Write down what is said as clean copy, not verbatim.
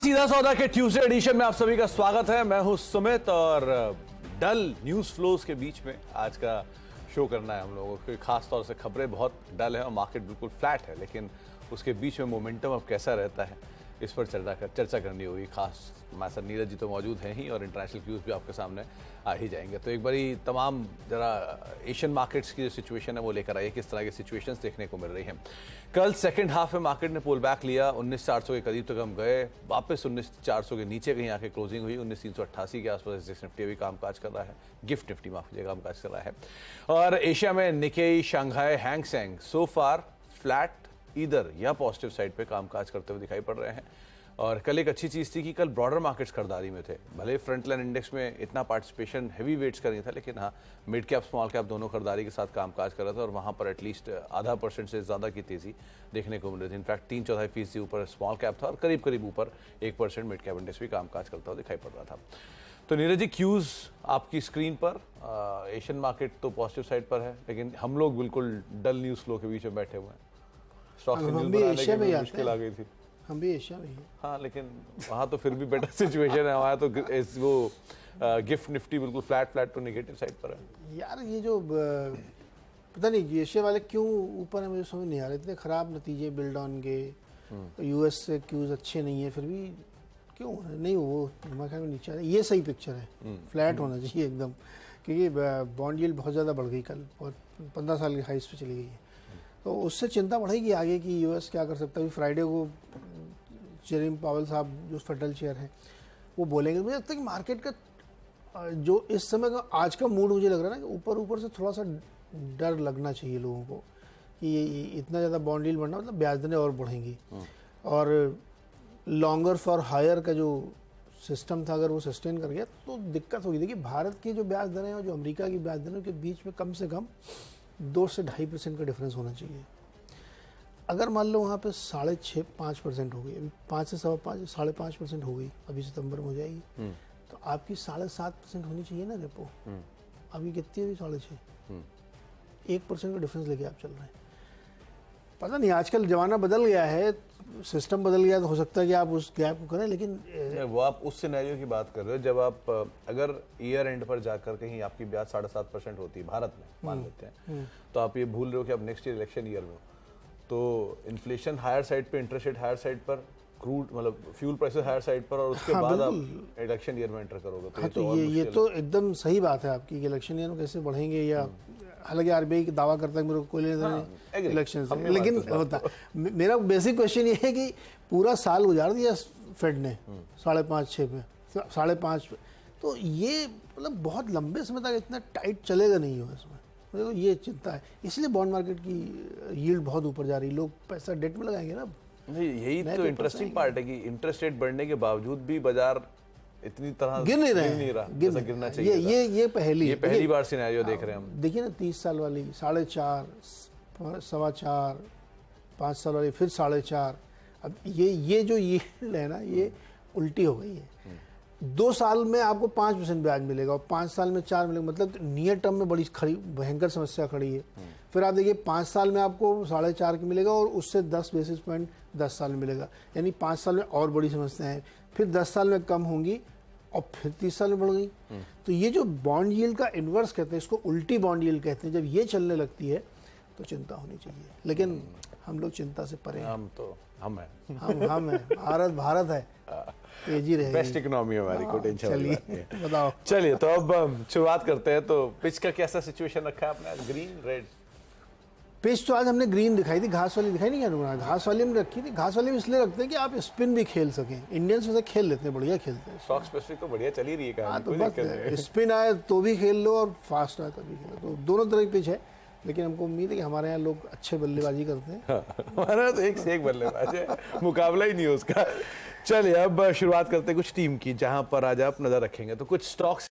सीधा सौदा के ट्यूसडे एडिशन में आप सभी का स्वागत है। मैं हूं सुमित और डल न्यूज फ्लोज के बीच में आज का शो करना है हम लोगों को। खास तौर से खबरें बहुत डल है और मार्केट बिल्कुल फ्लैट है, लेकिन उसके बीच में मोमेंटम अब कैसा रहता है इस पर चर्चा करनी होगी। खास हमारे साथ नीरज जी तो मौजूद हैं ही और इंटरनेशनल क्यूज भी आपके सामने आ ही जाएंगे। तो एक बारी तमाम जरा एशियन मार्केट्स की जो सिचुएशन है वो लेकर आइए, किस तरह की सिचुएशंस देखने को मिल रही हैं। कल सेकंड हाफ में मार्केट ने पुल बैक लिया, 19,400 के करीब तक हम गए, वापस 19,400 के नीचे कहीं आके क्लोजिंग हुई। 19,388 के आसपास निफ्टी भी कामकाज कर रहा है, गिफ्ट निफ्टी माफ कीजिए कामकाज कर रहा है। और एशिया में निकेई, शंघाई, हैंग सेंग सो फार फ्लैट इधर या पॉजिटिव साइड पे कामकाज करते हुए दिखाई पड़ रहे हैं। और कल एक अच्छी चीज़ थी कि कल ब्रॉडर मार्केट्स खरीदारी में थे। भले फ्रंट लाइन इंडेक्स में इतना पार्टिसिपेशन हैवी वेट्स का नहीं था, लेकिन हाँ मिड कैप स्मॉल कैप दोनों खरीदारी के साथ कामकाज कर रहा था और वहाँ पर एटलीस्ट 0.5% से ज़्यादा की तेज़ी देखने को मिल रही थी। इनफैक्ट 3/4% ऊपर स्मॉल कैप था और करीब करीब ऊपर 1% मिड कैप इंडेक्स भी कामकाज करता हुआ दिखाई पड़ रहा था। तो नीरज जी, क्यूज़ आपकी स्क्रीन पर, एशियन मार्केट तो पॉजिटिव साइड पर है, लेकिन हम लोग बिल्कुल डल न्यूज़ फ्लो के बीच में बैठे हुए हैं। स्टॉक से न्यूज़ बनाने में मुश्किल आ गई थी। हम भी एशिया में ही। हाँ, लेकिन वहाँ तो फिर भी बेटर सिचुएशन है। वहाँ तो वो गिफ्ट निफ्टी बिल्कुल फ्लैट तो नेगेटिव साइड पर है। यार ये जो पता नहीं एशिया वाले क्यों ऊपर है, मुझे समझ नहीं आ रहा। इतने खराब नतीजे बिल्ड ऑन के, यूएस से क्यूज अच्छे नहीं है, फिर भी क्यों नहीं वो हमारे ख्याल में नीचे आ रहा है। ये सही पिक्चर है, फ्लैट होना चाहिए एकदम, क्योंकि बॉन्ड यील्ड बहुत ज़्यादा बढ़ गई कल, बहुत 15 साल की हाइस पे चली गई है। तो उससे चिंता बढ़ेगी आगे कि यूएस क्या कर सकता है। फ्राइडे को जेरेमी पावेल साहब जो फेडरल चेयर हैं वो बोलेंगे। मुझे लगता है कि मार्केट का जो इस समय का आज का मूड मुझे लग रहा है ना कि ऊपर से थोड़ा सा डर लगना चाहिए लोगों को कि ये इतना ज़्यादा बॉन्ड यील्ड बढ़ना मतलब ब्याज दरें और बढ़ेंगी। और लॉन्गर फॉर हायर का जो सिस्टम था अगर वो सस्टेन कर गया तो दिक्कत होगी। देखिए भारत की जो ब्याज दरें और जो अमेरिका की ब्याज दरों के बीच में कम से कम 2 से 2.5% का डिफरेंस होना चाहिए। अगर मान लो वहाँ पे 6.5-5% हो गई, अभी 5 से 5.5% हो गई, अभी सितंबर में हो जाएगी, तो आपकी 7.5% होनी चाहिए ना रेपो। अभी कितनी है? 6.5%। 1% का डिफरेंस लेके आप चल रहे हैं। पता नहीं, आजकल जमाना बदल गया है, सिस्टम बदल गया, तो हो सकता है कि आप उस गैप को करें, लेकिन वो आप उस सिनेरियो की बात कर रहे हो जब आप अगर ईयर एंड पर जाकर कहीं आपकी ब्याज 7.5% होती है भारत में, मान लेते हैं, तो आप ये भूल रहे हो कि अब नेक्स्ट ईयर इलेक्शन ईयर में तो इन्फ्लेशन हायर साइड पे, इंटरेस्ट रेट हायर साइड पर, क्रूड मतलब फ्यूल प्राइसेस हायर साइड पर, और उसके बाद आप इलेक्शन ईयर में एंटर करोगे तो, तो ये तो एकदम सही बात है आपकी कि इलेक्शन ईयर में कैसे बढ़ेंगे। या हालांकि आरबीआई की दावा करता है मेरे को कोई लेना नहीं इलेक्शन से, लेकिन होता मेरा बेसिक क्वेश्चन ये है कि पूरा साल गुजार दिया फेड ने 5.5-6 पे, 5.5 पे, तो ये मतलब बहुत लंबे समय तक इतना टाइट चलेगा नहीं हो इसमें। मेरे को ये चिंता है, इसलिए बॉन्ड मार्केट की यील्ड बहुत ऊपर जा रही है। लोग पैसा डेट में लगाएंगे ना। नहीं, यही तो इंटरेस्टिंग पार्ट है कि इंटरेस्ट रेट बढ़ने के बावजूद भी बाजार इतनी तरह गिर नहीं रहा जैसा गिरना चाहिए। ये पहली बार सिनेरियो देख रहे हैं हम। देखिए ना, 30 साल वाली 4.5, 4.25, 5 साल वाली फिर 4.5। अब ये जो यील्ड है ना, ये उल्टी हो गई है। 2 साल में आपको 5% ब्याज मिलेगा और 5 साल में 4 मिलेगा, मतलब नियर टर्म में बड़ी खड़ी भयंकर समस्या खड़ी है। फिर आप देखिए 5 साल में आपको 4.5 की मिलेगा और उससे 10 बेसिस पॉइंट 10 साल में मिलेगा, यानी 5 साल में और बड़ी समस्या है। फिर 10 साल में कम होंगी और फिर 30 साल में बढ़ गई। तो ये जो बॉन्ड यील्ड का इन्वर्स कहते हैं, इसको उल्टी बॉन्ड यील्ड कहते हैं, जब ये चलने लगती है तो चिंता होनी चाहिए। लेकिन हम लोग चिंता से परे हैं। हम हैं भारत है, तेजी रहेगी, बेस्ट इकोनॉमी हमारी, को टेंशन चलिए बताओ। चलिए तो अब शुरुआत करते हैं। तो पिच का कैसा सिचुएशन रखा है आपने? ग्रीन रेड पिच तो आज हमने ग्रीन दिखाई थी, घास वाली दिखाई नहीं क्या? घास वाली हमने रखी थी। घास वाली में इसलिए रखते हैं कि आप स्पिन भी खेल सकें। इंडियंस वैसे खेल लेते हैं, बढ़िया खेलते हैं। स्टॉक स्पेसिफिक तो बढ़िया चली रही है। तो बस स्पिन आए तो भी खेल लो और फास्ट आए तभी खेलो, तो दोनों तरह की पिच है। लेकिन हमको उम्मीद है कि हमारे यहाँ लोग अच्छे बल्लेबाजी करते हैं। हमारा तो एक से एक बल्लेबाज है, मुकाबला ही नहीं है उसका। चलिए अब शुरुआत करते हैं कुछ टीम की, जहां पर आज आप नजर रखेंगे। तो कुछ स्टॉक्स